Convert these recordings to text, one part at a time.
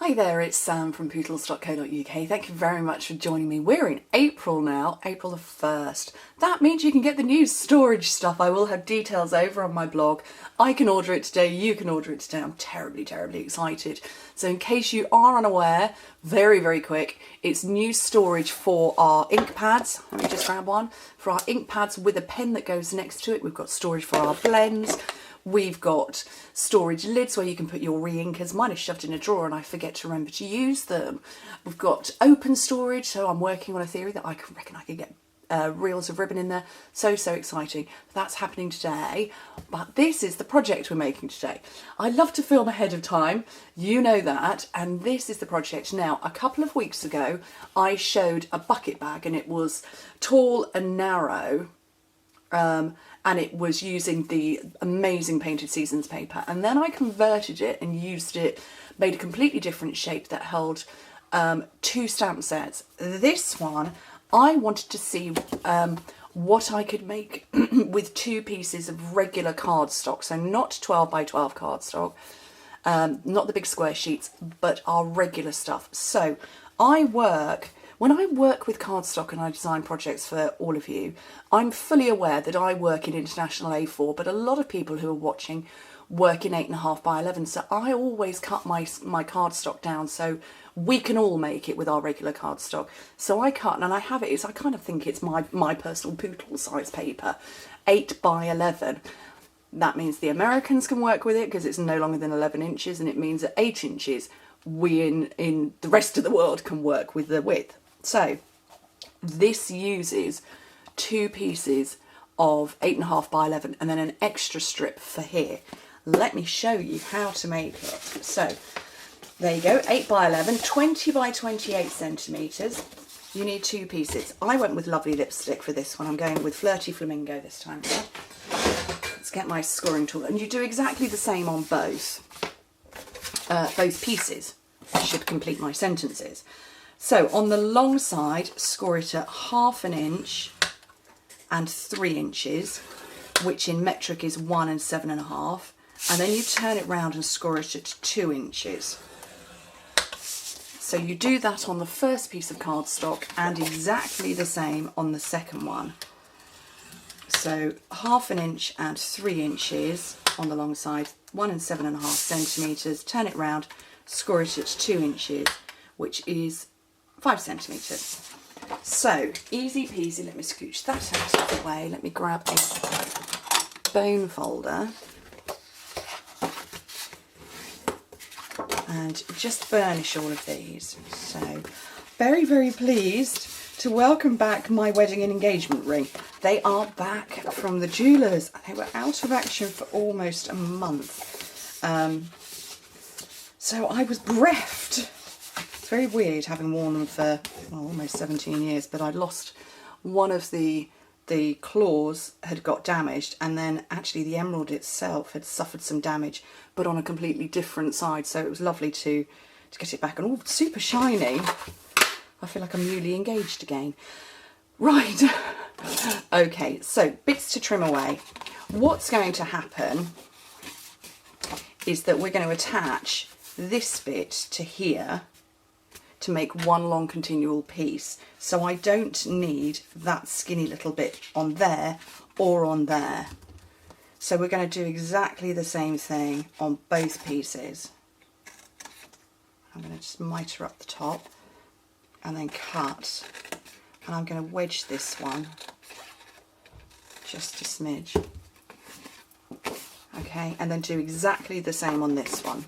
Hi there, it's Sam from poodles.co.uk. Thank you very much for joining me. We're in April now, April the 1st. That means you can get the new storage stuff. I will have details over on my blog. I can order it today, you can order it today. I'm terribly excited. So in case you are unaware, very quick, it's new storage for our ink pads. Let me just grab one. For our ink pads with a pen that goes next to it. We've got storage for our blends. We've got storage lids where you can put your re-inkers. Mine is shoved in a drawer and I forget to remember to use them. We've got open storage, so I'm working on a theory that I reckon I could get reels of ribbon in there. So exciting. That's happening today. But this is the project we're making today. I love to film ahead of time, you know that, and this is the project. Now, a couple of weeks ago, I showed a bucket bag and it was tall and narrow. And it was using the amazing Painted Seasons paper. And then I converted it and used it, made a completely different shape that held 2 stamp sets. This one, I wanted to see what I could make with 2 pieces of regular cardstock. So not 12 by 12 cardstock, not the big square sheets, but our regular stuff. So when I work with cardstock and I design projects for all of you, I'm fully aware that I work in International A4, but a lot of people who are watching work in 8.5 by 11. So I always cut my cardstock down so we can all make it with our regular cardstock. So I cut, and I have it, I kind of think it's my personal poodle size paper, 8 by 11. That means the Americans can work with it because it's no longer than 11 inches, and it means at 8 inches, we in the rest of the world can work with the width. So this uses 2 pieces of 8.5 by 11 and then an extra strip for here. Let me show you how to make it. So there you go, 8 by 11, 20 by 28 centimetres. You need 2 pieces. I went with Lovely Lipstick for this one. I'm going with Flirty Flamingo this time. Let's get my scoring tool. And you do exactly the same on both pieces. I should complete my sentences. So on the long side, score it at 1/2 inch and 3 inches, which in metric is 1 and 7.5. And then you turn it round and score it at 2 inches. So you do that on the first piece of cardstock and exactly the same on the second one. So 1/2 inch and 3 inches on the long side, 1 and 7.5 centimetres, turn it round, score it at 2 inches, which is 5 centimetres. So, easy peasy. Let me scooch that out of the way. Let me grab a bone folder and just burnish all of these. So, very pleased to welcome back my wedding and engagement ring. They are back from the jewellers. They were out of action for almost a month. So I was bereft. It's very weird having worn them for almost 17 years, but I'd lost one of the claws had got damaged, and then actually the emerald itself had suffered some damage, but on a completely different side. So it was lovely to get it back, and all super shiny. I feel like I'm newly engaged again. Right, okay, so bits to trim away. What's going to happen is that we're going to attach this bit to here to make one long continual piece. So I don't need that skinny little bit on there or on there. So we're going to do exactly the same thing on both pieces. I'm going to just mitre up the top and then cut. And I'm going to wedge this one just a smidge. Okay, and then do exactly the same on this one.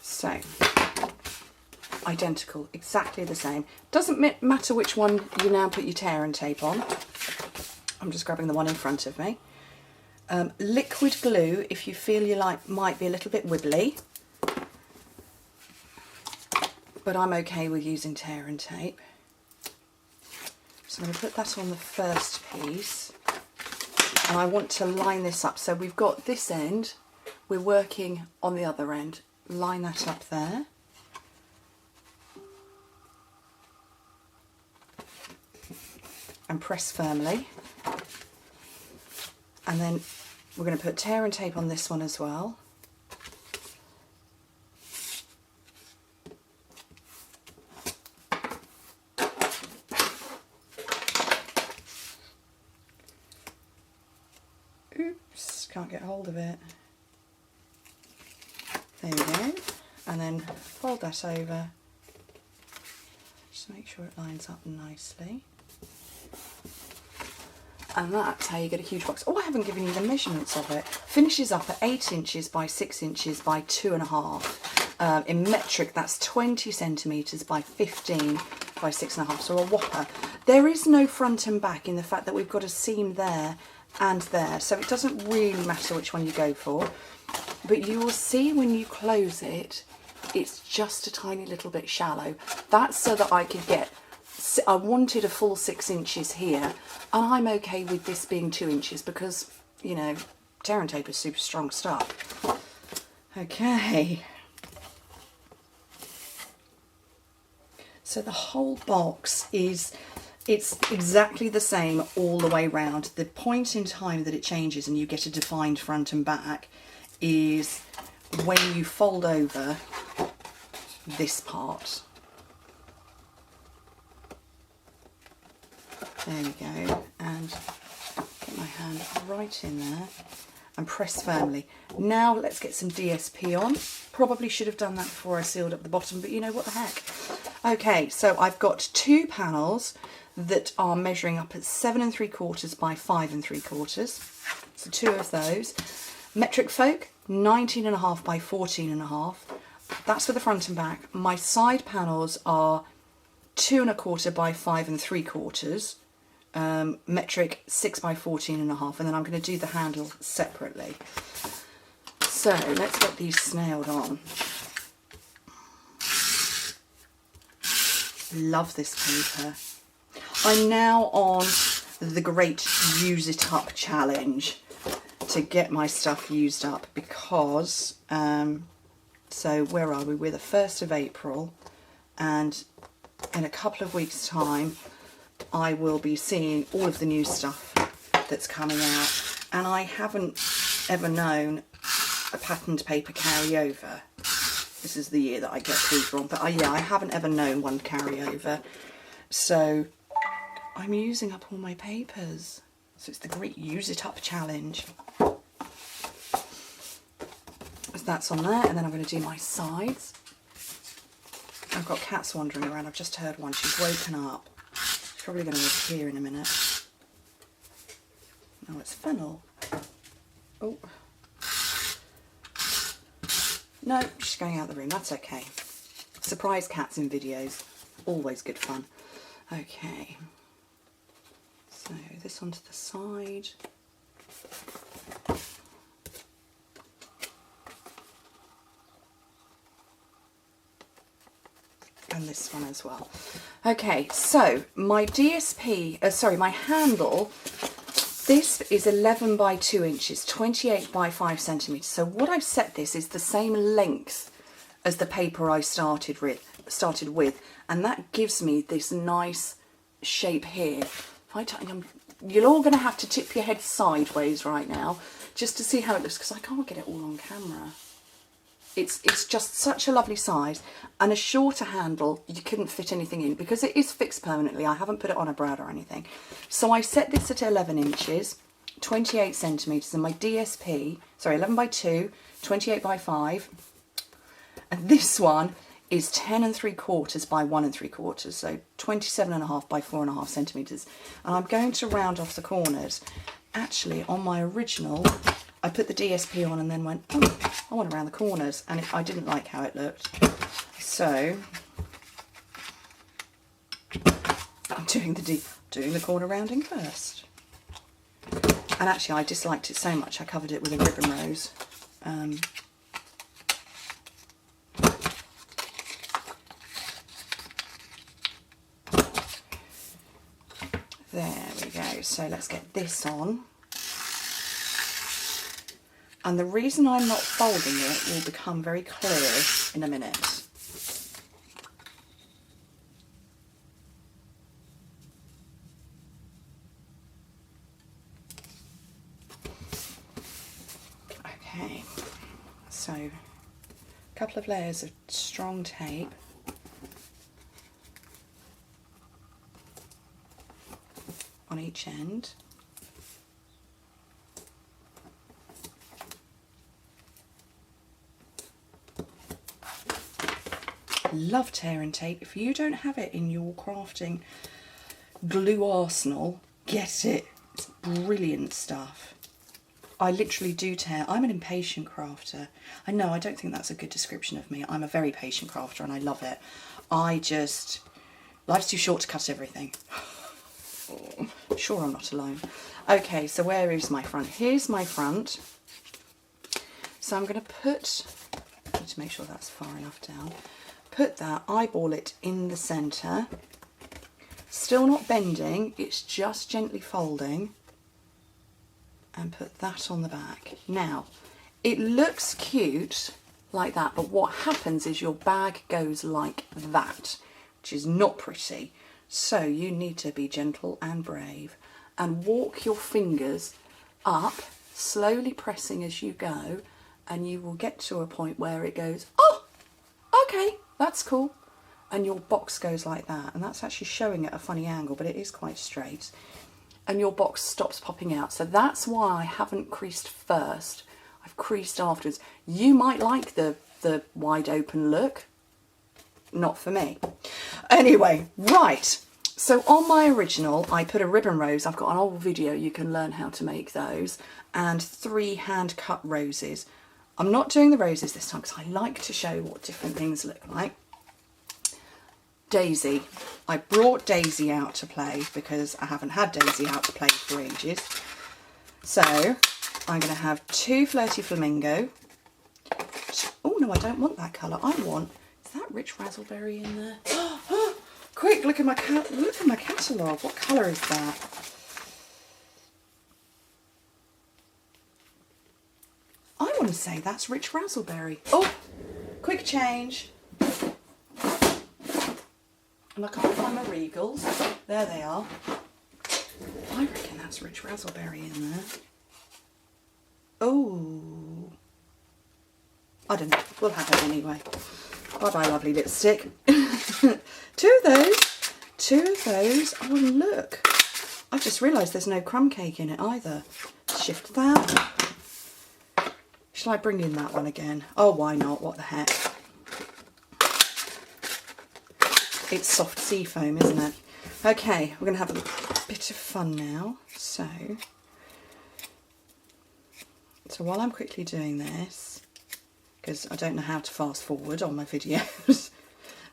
So, identical, exactly the same. Doesn't matter which one you now put your tear and tape on. I'm just grabbing the one in front of me. Liquid glue, if you feel you might be a little bit wibbly, but I'm okay with using tear and tape. So I'm going to put that on the first piece, and I want to line this up. So we've got this end, we're working on the other end. Line that up there. and press firmly. And then we're going to put tear and tape on this one as well. Oops, can't get hold of it. There we go. And then fold that over. Just make sure it lines up nicely. And that's how you get a huge box. Oh, I haven't given you the measurements of it. Finishes up at 8 inches by 6 inches by 2.5. In metric, that's 20 centimetres by 15 by 6.5, so a whopper. There is no front and back in the fact that we've got a seam there and there, so it doesn't really matter which one you go for. But you will see when you close it, it's just a tiny little bit shallow. That's so that I could get, I wanted a full 6 inches here, and I'm okay with this being 2 inches because, you know, tear and tape is super strong stuff. Okay. So the whole box is, it's exactly the same all the way round. The point in time that it changes and you get a defined front and back is when you fold over this part. There we go, and get my hand right in there and press firmly. Now let's get some DSP on. Probably should have done that before I sealed up the bottom, but you know, what the heck. Okay, so I've got 2 panels that are measuring up at 7 3/4 by 5 3/4. So 2 of those. Metric folk, 19.5 by 14.5. That's for the front and back. My side panels are 2 1/4 by 5 3/4. Metric 6 by 14.5, and then I'm going to do the handle separately. So let's get these snailed on. Love this paper. I'm now on the great use it up challenge to get my stuff used up because so where are we? We're the 1st of April, and in a couple of weeks time I will be seeing all of the new stuff that's coming out, and I haven't ever known a patterned paper carryover. This is the year that I get these wrong, but yeah, I haven't ever known one carryover. So I'm using up all my papers. So it's the great use it up challenge. So that's on there, and then I'm going to do my sides. I've got cats wandering around. I've just heard one. She's woken up. She's probably going to appear in a minute. No, it's fennel. Oh. No, she's going out of the room. That's okay. Surprise cats in videos. Always good fun. Okay. So this onto the side. And this one as well. Okay, so my DSP, my handle, this is 11 by 2 inches, 28 by 5 centimetres. So what I've set this is the same length as the paper I started with, and that gives me this nice shape here. You're all going to have to tip your head sideways right now just to see how it looks, because I can't get it all on camera. It's just such a lovely size, and a shorter handle you couldn't fit anything in because it is fixed permanently. I haven't put it on a brad or anything. So I set this at 11 inches, 28 centimetres, and my DSP, sorry, 11 by 2, 28 by 5, and this one is 10 3/4 by 1 3/4, so 27.5 by 4.5 centimetres. And I'm going to round off the corners. Actually, on my original, I put the DSP on and then went, oh, I want to round the corners, and I didn't like how it looked. So I'm doing the corner rounding first. And actually, I disliked it so much I covered it with a ribbon rose. There we go. So let's get this on. And the reason I'm not folding it will become very clear in a minute. couple of layers of strong tape. On each end. Love tear and tape. If you don't have it in your crafting glue arsenal, get it. It's brilliant stuff. I literally do tear. I'm an impatient crafter. I know, I don't think that's a good description of me. I'm a very patient crafter and I love it. Life's too short to cut everything. Sure, I'm not alone. Okay, so where is my front? Here's my front. So I'm going to put, I need to make sure that's far enough down. Put that, eyeball it in the centre. Still not bending, it's just gently folding. And put that on the back. Now, it looks cute like that, but what happens is your bag goes like that, which is not pretty. So you need to be gentle and brave and walk your fingers up, slowly pressing as you go, and you will get to a point where it goes, oh, okay, that's cool. And your box goes like that, and that's actually showing at a funny angle, but it is quite straight. And your box stops popping out. So that's why I haven't creased first. I've creased afterwards. You might like the wide open look. Not for me. Anyway, right. So on my original, I put a ribbon rose. I've got an old video, you can learn how to make those. And 3 hand cut roses. I'm not doing the roses this time because I like to show what different things look like. Daisy. I brought Daisy out to play because I haven't had Daisy out to play for ages. So I'm going to have 2 Flirty Flamingo. Oh no, I don't want that colour. I want, is that rich razzleberry in there? Quick, look at my catalogue. What colour is that? I want to say that's rich razzleberry. Oh, quick change. And I can't find my Regals. There they are. I reckon that's rich razzleberry in there. Oh. I don't know. We'll have it anyway. Bye bye, lovely lipstick. 2 of those. 2 of those. Oh, look. I've just realised there's no crumb cake in it either. Shift that. Shall I bring in that one again? Oh, why not? What the heck? It's soft sea foam, isn't it? Okay, we're going to have a bit of fun now. So while I'm quickly doing this, because I don't know how to fast forward on my videos,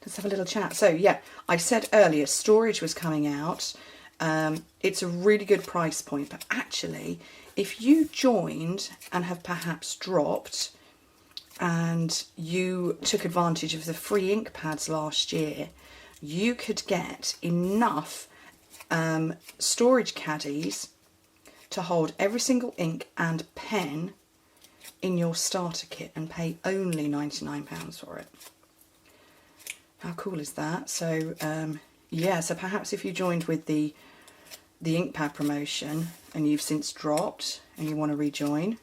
let's have a little chat. So yeah, I said earlier storage was coming out. It's a really good price point, but actually if you joined and have perhaps dropped and you took advantage of the free ink pads last year, you could get enough storage caddies to hold every single ink and pen in your starter kit and pay only £99 for it. How cool is that? So yeah, so perhaps if you joined with the ink pad promotion and you've since dropped and you want to rejoin,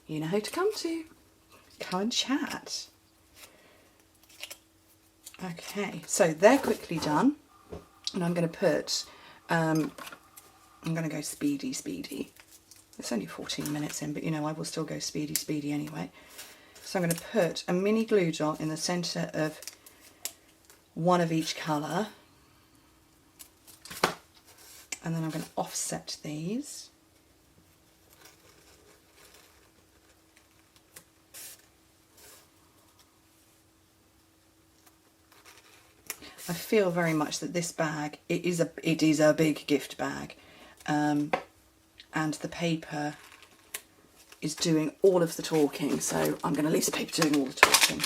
you know who to come to. Come and chat. Okay, so they're quickly done, and I'm going to put, I'm going to go speedy. It's only 14 minutes in, but you know, I will still go speedy anyway. So I'm going to put a mini glue dot in the centre of one of each colour, and then I'm going to offset these. I feel very much that this bag, it is a big gift bag, and the paper is doing all of the talking, so I'm going to leave the paper doing all the talking.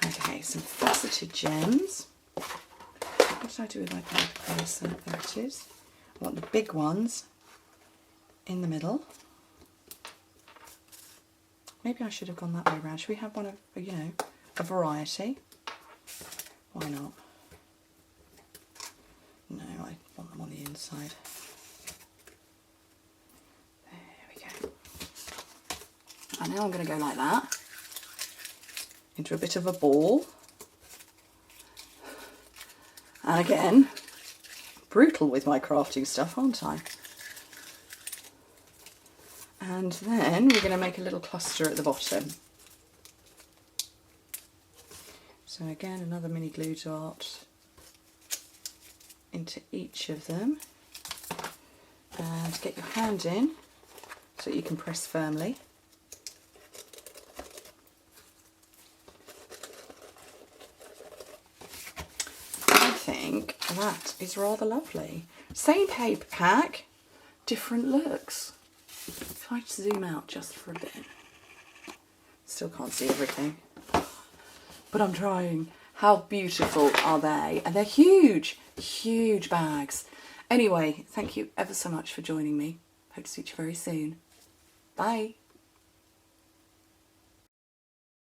Okay, some faceted gems. What did I do with my paper tracer? There it is. I want the big ones in the middle. Maybe I should have gone that way around. Should we have one of, you know, a variety? Why not? No, I want them on the inside. There we go. And now I'm going to go like that. into a bit of a ball. And again, brutal with my crafting stuff, aren't I? And then we're going to make a little cluster at the bottom. So again, another mini glue dot into each of them. And get your hand in so that you can press firmly. I think that is rather lovely. Same paper pack, different looks. If I zoom out just for a bit, still can't see everything, but I'm trying. How beautiful are they? And they're huge, huge bags. Anyway, thank you ever so much for joining me. Hope to see you very soon. Bye.